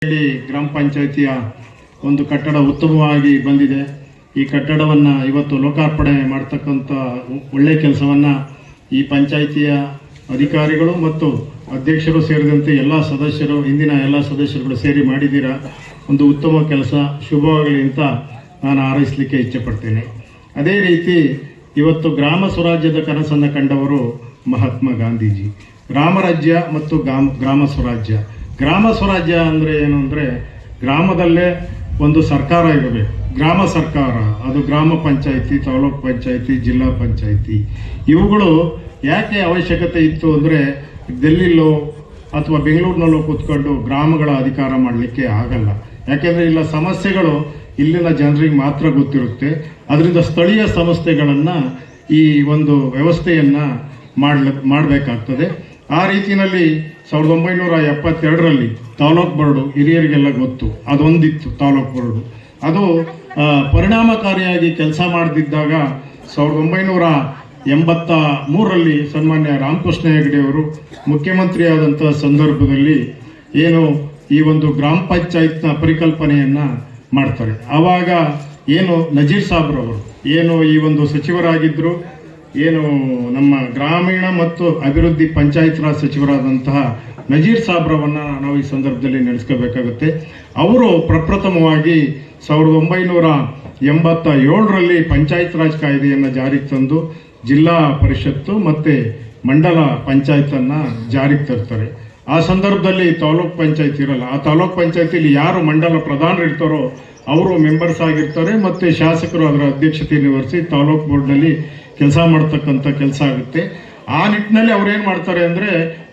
ಹೇಳಿ ಗ್ರಾಮ ಪಂಚಾಯಿತಿಯ ಒಂದು ಕಟ್ಟಡ ಉತ್ತಮವಾಗಿ ಬಂದಿದೆ. ಈ ಕಟ್ಟಡವನ್ನು ಇವತ್ತು ಲೋಕಾರ್ಪಣೆ ಮಾಡ್ತಕ್ಕಂಥ ಒಳ್ಳೆಯ ಕೆಲಸವನ್ನು ಈ ಪಂಚಾಯಿತಿಯ ಅಧಿಕಾರಿಗಳು ಮತ್ತು ಅಧ್ಯಕ್ಷರು ಸೇರಿದಂತೆ ಎಲ್ಲ ಸದಸ್ಯರು, ಇಂದಿನ ಎಲ್ಲ ಸದಸ್ಯರುಗಳು ಸೇರಿ ಮಾಡಿದ್ದೀರಾ. ಒಂದು ಉತ್ತಮ ಕೆಲಸ, ಶುಭವಾಗಲಿ ಅಂತ ನಾನು ಹಾರೈಸಲಿಕ್ಕೆ ಇಚ್ಛೆಪಡ್ತೇನೆ. ಅದೇ ರೀತಿ ಇವತ್ತು ಗ್ರಾಮ ಸ್ವರಾಜ್ಯದ ಕನಸನ್ನು ಕಂಡವರು ಮಹಾತ್ಮ ಗಾಂಧೀಜಿ. ಗ್ರಾಮರಾಜ್ಯ ಮತ್ತು ಗ್ರಾಮ ಸ್ವರಾಜ್ಯ. ಗ್ರಾಮ ಸ್ವರಾಜ್ಯ ಅಂದರೆ ಏನು ಅಂದರೆ, ಗ್ರಾಮದಲ್ಲೇ ಒಂದು ಸರ್ಕಾರ ಇರಬೇಕು. ಗ್ರಾಮ ಸರ್ಕಾರ, ಅದು ಗ್ರಾಮ ಪಂಚಾಯಿತಿ, ತಾಲೂಕು ಪಂಚಾಯಿತಿ, ಜಿಲ್ಲಾ ಪಂಚಾಯಿತಿ. ಇವುಗಳು ಯಾಕೆ ಅವಶ್ಯಕತೆ ಇತ್ತು ಅಂದರೆ, ಡೆಲ್ಲಿಲೋ ಅಥವಾ ಬೆಂಗಳೂರಿನಲ್ಲೋ ಕೂತ್ಕೊಂಡು ಗ್ರಾಮಗಳ ಅಧಿಕಾರ ಮಾಡಲಿಕ್ಕೆ ಆಗಲ್ಲ. ಯಾಕೆಂದರೆ ಇಲ್ಲ ಸಮಸ್ಯೆಗಳು ಇಲ್ಲಿನ ಜನರಿಗೆ ಮಾತ್ರ ಗೊತ್ತಿರುತ್ತೆ. ಅದರಿಂದ ಸ್ಥಳೀಯ ಸಂಸ್ಥೆಗಳನ್ನು ಈ ಒಂದು ವ್ಯವಸ್ಥೆಯನ್ನು ಮಾಡಬೇಕಾಗ್ತದೆ. ಆ ರೀತಿಯಲ್ಲಿ 1972ರಲ್ಲಿ ತಾಲೂಕು ಬೋರ್ಡು ಹಿರಿಯರಿಗೆಲ್ಲ ಗೊತ್ತು, ಅದೊಂದಿತ್ತು ತಾಲೂಕು ಬೋರ್ಡು. ಅದು ಪರಿಣಾಮಕಾರಿಯಾಗಿ ಕೆಲಸ ಮಾಡದಿದ್ದಾಗ 1983ರಲ್ಲಿ ಸನ್ಮಾನ್ಯ ರಾಮಕೃಷ್ಣ ಹೆಗಡೆಯವರು ಮುಖ್ಯಮಂತ್ರಿಯಾದಂಥ ಸಂದರ್ಭದಲ್ಲಿ ಏನು ಈ ಒಂದು ಗ್ರಾಮ ಪಂಚಾಯತ್ನ ಪರಿಕಲ್ಪನೆಯನ್ನು ಮಾಡ್ತಾರೆ. ಆವಾಗ ಏನು ನಜೀರ್ ಸಾಬ್ರವರು ಏನು ಈ ಒಂದು ಸಚಿವರಾಗಿದ್ದರು, ಏನು ನಮ್ಮ ಗ್ರಾಮೀಣ ಮತ್ತು ಅಭಿವೃದ್ಧಿ ಪಂಚಾಯತ್ ರಾಜ್ ಸಚಿವರಾದಂತಹ ನಜೀರ್ ಸಾಬ್ರವನ್ನು ನಾವು ಈ ಸಂದರ್ಭದಲ್ಲಿ ನೆನೆಸ್ಕೋಬೇಕಾಗುತ್ತೆ. ಅವರು ಪ್ರಪ್ರಥಮವಾಗಿ 1987ರಲ್ಲಿ ಪಂಚಾಯತ್ ರಾಜ್ ಕಾಯ್ದೆಯನ್ನು ಜಾರಿಗೆ ತಂದು ಜಿಲ್ಲಾ ಪರಿಷತ್ತು ಮತ್ತು ಮಂಡಲ ಪಂಚಾಯತನ್ನು ಜಾರಿಗೆ ತರ್ತಾರೆ. ಆ ಸಂದರ್ಭದಲ್ಲಿ ತಾಲೂಕ್ ಪಂಚಾಯತ್ ಇರಲ್ಲ. ಆ ತಾಲೂಕ್ ಪಂಚಾಯತಿಲಿ ಯಾರು ಮಂಡಲ ಪ್ರಧಾನರು ಇರ್ತಾರೋ ಅವರು ಮೆಂಬರ್ಸ್ ಆಗಿರ್ತಾರೆ, ಮತ್ತು ಶಾಸಕರು ಅದರ ಅಧ್ಯಕ್ಷತೆಯನ್ನು ವಹಿಸಿ ತಾಲೂಕ್ ಬೋರ್ಡ್ನಲ್ಲಿ ಕೆಲಸ ಮಾಡ್ತಕ್ಕಂಥ ಕೆಲಸ ಆಗುತ್ತೆ. ಆ ನಿಟ್ಟಿನಲ್ಲಿ ಅವ್ರೇನು ಮಾಡ್ತಾರೆ ಅಂದರೆ,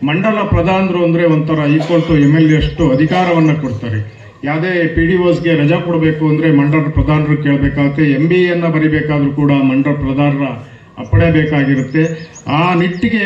ಮಂಡಲ ಪ್ರಧಾನರು ಅಂದರೆ ಒಂಥರ ಈಕ್ವಲ್ ಟು MLA ಅಷ್ಟು ಅಧಿಕಾರವನ್ನು ಕೊಡ್ತಾರೆ. ಯಾವುದೇ PDOಸ್ಗೆ ರಜಾ ಕೊಡಬೇಕು ಅಂದರೆ ಮಂಡಲ ಪ್ರಧಾನರು ಕೇಳಬೇಕಾಗುತ್ತೆ. MBAಯನ್ನು ಬರಿಬೇಕಾದ್ರೂ ಕೂಡ ಮಂಡಲ ಪ್ರಧಾನರ ಅಪ್ಪಣೆ ಬೇಕಾಗಿರುತ್ತೆ. ಆ ನಿಟ್ಟಿಗೆ